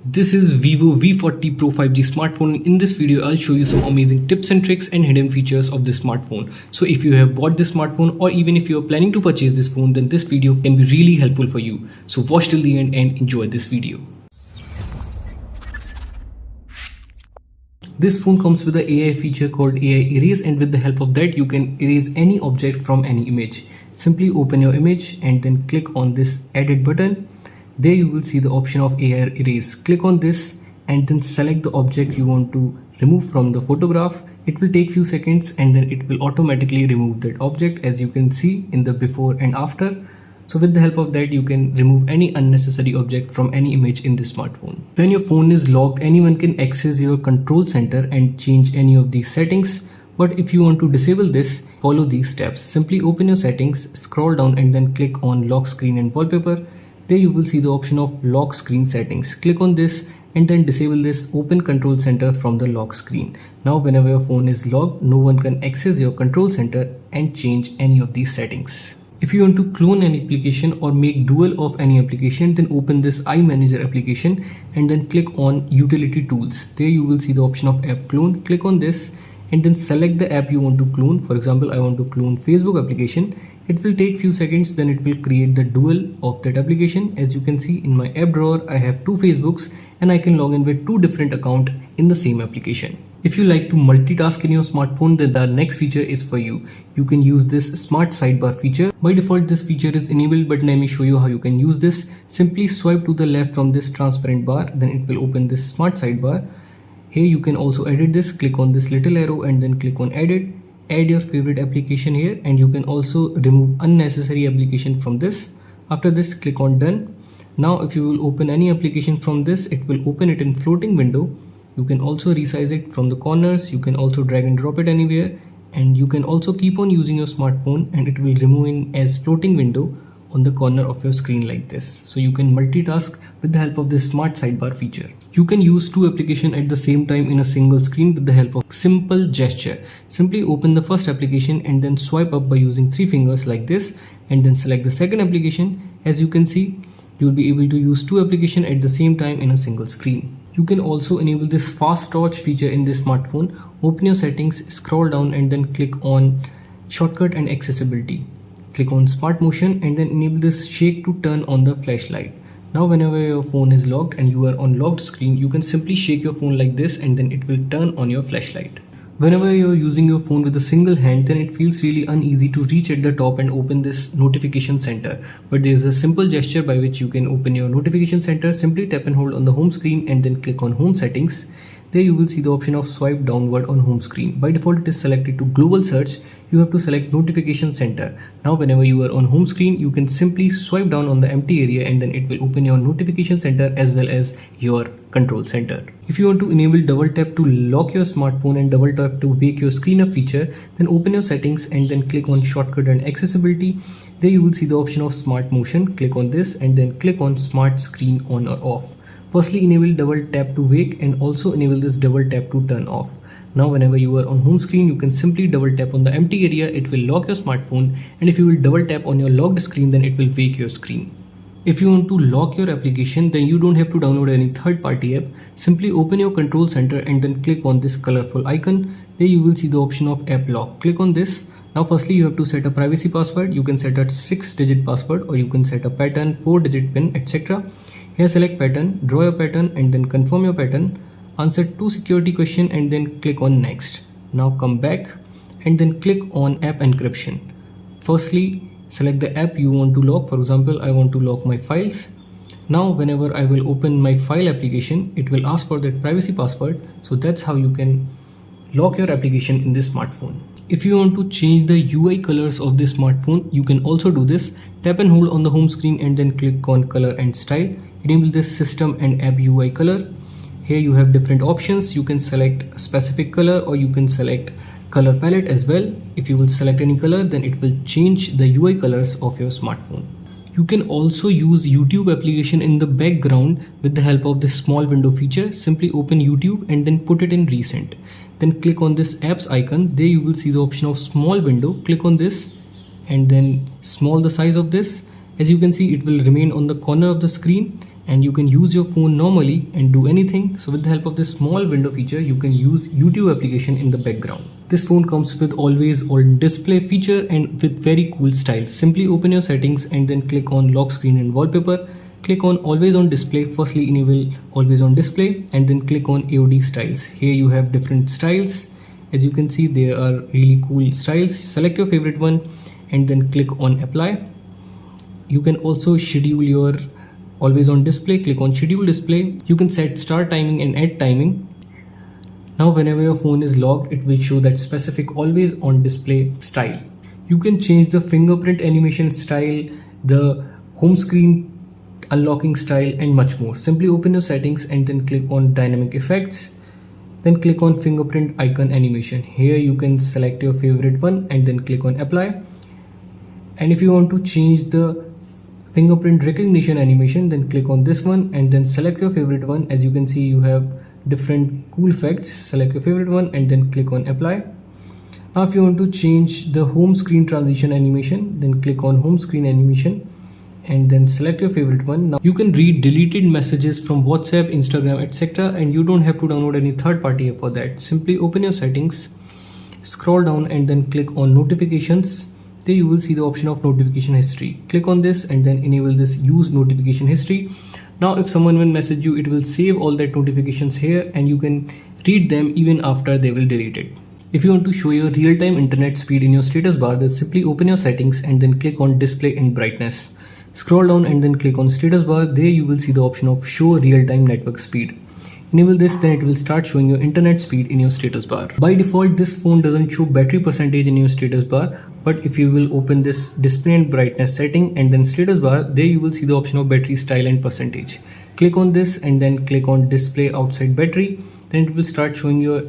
This is Vivo V40 Pro 5G smartphone. In this video, I'll show you some amazing tips and tricks and hidden features of this smartphone. So if you have bought this smartphone or even if you're planning to purchase this phone, then this video can be really helpful for you. So watch till the end and enjoy this video. This phone comes with an AI feature called AI Erase, and with the help of that, you can erase any object from any image. Simply open your image and then click on this edit button. There you will see the option of AI Erase. Click on this and then select the object you want to remove from the photograph. It will take few seconds and then it will automatically remove that object, as you can see in the before and after. So with the help of that, you can remove any unnecessary object from any image in this smartphone. When your phone is locked, anyone can access your control center and change any of these settings. But if you want to disable this, follow these steps. Simply open your settings, scroll down and then click on lock screen and wallpaper. There you will see the option of lock screen settings. Click on this and then disable this open control center from the lock screen. Now whenever your phone is locked, no one can access your control center and change any of these settings. If you want to clone an application or make dual of any application, then open this iManager application and then click on utility tools. There you will see the option of app clone. Click on this and then select the app you want to clone. For example, I want to clone Facebook application. It will take few seconds, then it will create the dual of that application. As you can see in my app drawer, I have two Facebooks and I can log in with two different accounts in the same application. If you like to multitask in your smartphone, then the next feature is for you. You can use this smart sidebar feature. By default, this feature is enabled, but let me show you how you can use this. Simply swipe to the left from this transparent bar, then it will open this smart sidebar. Here you can also edit this. Click on this little arrow and then click on edit. Add your favorite application here, and you can also remove unnecessary application from this. After this, click on done. Now if you will open any application from this, it will open it in floating window. You can also resize it from the corners. You can also drag and drop it anywhere, and you can also keep on using your smartphone and it will remove in as floating window on the corner of your screen like this. So you can multitask with the help of this smart sidebar feature. You can use two applications at the same time in a single screen with the help of simple gesture. Simply open the first application and then swipe up by using three fingers like this, and then select the second application. As you can see, you will be able to use two applications at the same time in a single screen. You can also enable this fast torch feature in this smartphone. Open your settings, scroll down and then click on shortcut and accessibility. Click on smart motion and then enable this shake to turn on the flashlight. Now whenever your phone is locked and you are on locked screen, you can simply shake your phone like this and then it will turn on your flashlight. Whenever you're using your phone with a single hand, then it feels really uneasy to reach at the top and open this notification center. But there's a simple gesture by which you can open your notification center. Simply tap and hold on the home screen and then click on home settings. There you will see the option of swipe downward on home screen. By default, it is selected to global search. You have to select notification center. Now whenever you are on home screen, you can simply swipe down on the empty area and then it will open your notification center as well as your control center. If you want to enable double tap to lock your smartphone and double tap to wake your screen up feature, then open your settings and then click on shortcut and accessibility. There you will see the option of smart motion. Click on this and then click on smart screen on or off. Firstly, enable double tap to wake and also enable this double tap to turn off. Now whenever you are on home screen, you can simply double tap on the empty area. It will lock your smartphone, and if you will double tap on your locked screen, then it will wake your screen. If you want to lock your application, then you don't have to download any third-party app. Simply open your control center and then click on this colorful icon. There you will see the option of app lock. Click on this. Now firstly, you have to set a privacy password. You can set a 6-digit password or you can set a pattern, 4-digit pin, etc. Here select pattern, draw your pattern and then confirm your pattern. Answer 2 security questions and then click on next. Now come back and then click on app encryption. Firstly, select the app you want to lock. For example, I want to lock my files. Now whenever I will open my file application, it will ask for that privacy password. So that's how you can lock your application in this smartphone. If you want to change the UI colors of this smartphone, you can also do this. Tap and hold on the home screen and then click on color and style. Enable this system and app UI color. Here you have different options. You can select a specific color or you can select color palette as well. If you will select any color, then it will change the UI colors of your smartphone. You can also use YouTube application in the background with the help of this small window feature. Simply open YouTube and then put it in recent. Then click on this apps icon. There you will see the option of small window. Click on this and then small the size of this. As you can see, it will remain on the corner of the screen. and you can use your phone normally and do anything. So with the help of this small window feature, you can use YouTube application in the background. This phone comes with always on display feature and with very cool styles. Simply open your settings and then click on lock screen and wallpaper. Click on always on display. Firstly enable always on display and then click on AOD styles. Here you have different styles. As you can see, there are really cool styles. Select your favorite one and then click on apply. You can also schedule your always on display. Click on schedule display. You can set start timing and end timing. Now whenever your phone is locked, it will show that specific always on display style. You can change the fingerprint animation style, the home screen unlocking style and much more. Simply open your settings and then click on dynamic effects. Then click on fingerprint icon animation. Here you can select your favorite one and then click on apply. And if you want to change the fingerprint recognition animation, then click on this one and then select your favorite one. As you can see, you have different cool effects. Select your favorite one and then click on apply. Now if you want to change the home screen transition animation, then click on home screen animation and then select your favorite one. Now you can read deleted messages from WhatsApp, Instagram, etc. and you don't have to download any third-party app for that. Simply open your settings, scroll down and then click on notifications. There you will see the option of notification history. Click on this and then enable this use notification history. Now if someone will message you, it will save all that notifications here and you can read them even after they will delete it. If you want to show your real-time internet speed in your status bar, then simply open your settings and then click on display and brightness. Scroll down and then click on status bar. There you will see the option of show real-time network speed. Enable this, then it will start showing your internet speed in your status bar. By default, this phone doesn't show battery percentage in your status bar, but if you will open this display and brightness setting and then status bar, there you will see the option of battery style and percentage. Click on this and then click on display outside battery. Then it will start showing your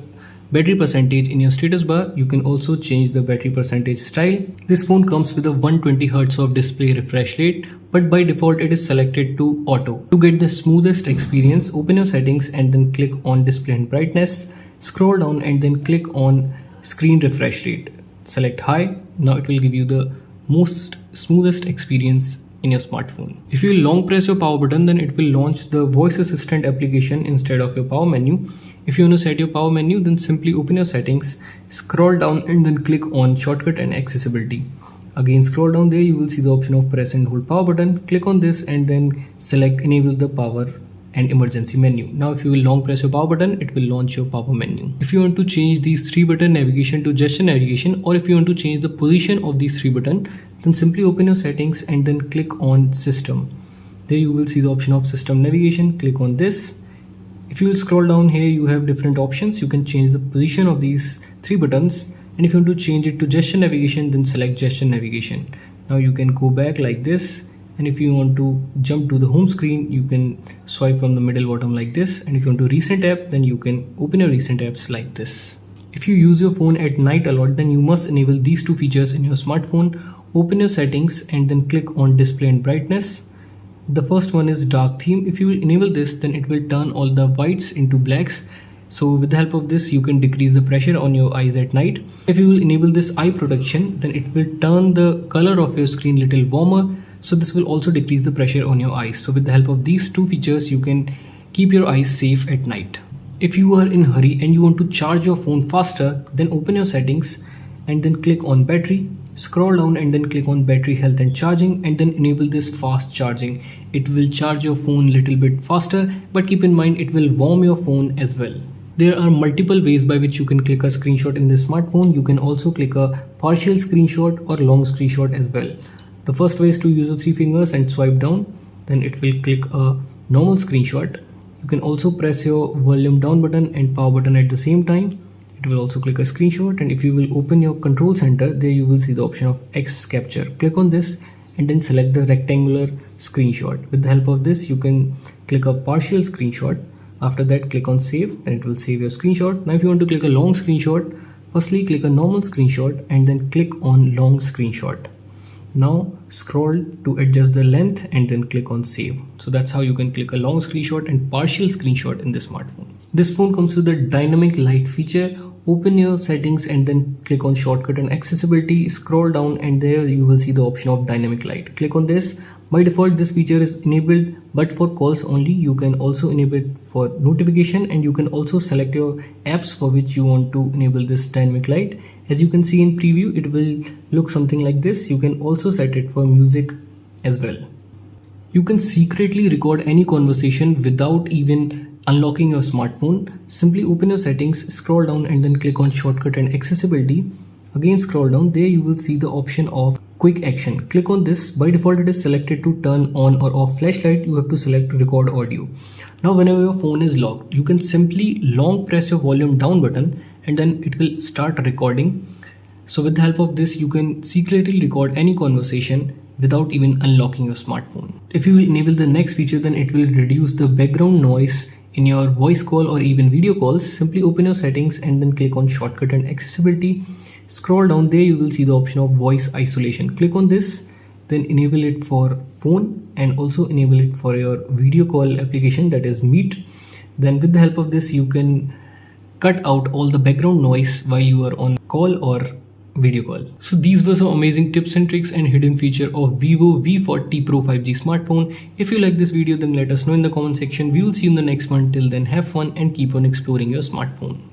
battery percentage in your status bar. You can also change the battery percentage style. This phone comes with a 120 Hz of display refresh rate, but by default it is selected to auto. To get the smoothest experience, open your settings and then click on display and brightness. Scroll down and then click on screen refresh rate. Select high. Now it will give you the most smoothest experience in your smartphone. If you long press your power button, then it will launch the voice assistant application instead of your power menu. If you want to set your power menu, then simply open your settings, scroll down and then click on shortcut and accessibility. Again scroll down, there you will see the option of press and hold power button. Click on this and then select enable the power and emergency menu. Now if you will long press your power button, it will launch your power menu. If you want to change these 3-button navigation to gesture navigation, or if you want to change the position of these 3 buttons, then simply open your settings and then click on system. There you will see the option of system navigation. Click on this. If you will scroll down here, you have different options. You can change the position of these 3 buttons, and if you want to change it to gesture navigation, then select gesture navigation. Now you can go back like this, and if you want to jump to the home screen, you can swipe from the middle bottom like this, and if you want to recent app, then you can open your recent apps like this. If you use your phone at night a lot, then you must enable these 2 features in your smartphone. Open your settings and then click on display and brightness. The first one is dark theme. If you will enable this, then it will turn all the whites into blacks. So with the help of this, you can decrease the pressure on your eyes at night. If you will enable this eye protection, then it will turn the color of your screen little warmer. So this will also decrease the pressure on your eyes. So with the help of these 2 features, you can keep your eyes safe at night. If you are in a hurry and you want to charge your phone faster, then open your settings and then click on battery. Scroll down and then click on battery health and charging, and then enable this fast charging. It will charge your phone little bit faster, but keep in mind it will warm your phone as well. There are multiple ways by which you can click a screenshot in this smartphone. You can also click a partial screenshot or long screenshot as well. The first way is to use your 3 fingers and swipe down, then it will click a normal screenshot. You can also press your volume down button and power button at the same time. It will also click a screenshot, and if you will open your control center, there you will see the option of X capture. Click on this and then select the rectangular screenshot. With the help of this, you can click a partial screenshot. After that, click on save, and it will save your screenshot. Now if you want to click a long screenshot, firstly click a normal screenshot and then click on long screenshot. Now scroll to adjust the length and then click on save. So that's how you can click a long screenshot and partial screenshot in this smartphone. This phone comes with a dynamic light feature. Open your settings and then click on shortcut and accessibility. Scroll down and there you will see the option of dynamic light. Click on this. By default, this feature is enabled, but for calls only. You can also enable it for notification, and you can also select your apps for which you want to enable this dynamic light. As you can see in preview, it will look something like this. You can also set it for music as well. You can secretly record any conversation without even unlocking your smartphone. Simply open your settings, scroll down and then click on shortcut and accessibility. Again scroll down, there you will see the option of quick action. Click on this. By default it is selected to turn on or off flashlight. You have to select record audio. Now whenever your phone is locked, you can simply long press your volume down button and then it will start recording. So with the help of this, you can secretly record any conversation without even unlocking your smartphone. If you enable the next feature, then it will reduce the background noise in your voice call or even video calls. Simply open your settings and then click on shortcut and accessibility. Scroll down, there you will see the option of voice isolation. Click on this, then enable it for phone and also enable it for your video call application, that is Meet. Then with the help of this, you can cut out all the background noise while you are on call or video call. So these were some amazing tips and tricks and hidden feature of Vivo V40 Pro 5G smartphone. If you like this video, then let us know in the comment section. We will see you in the next one. Till then, have fun and keep on exploring your smartphone.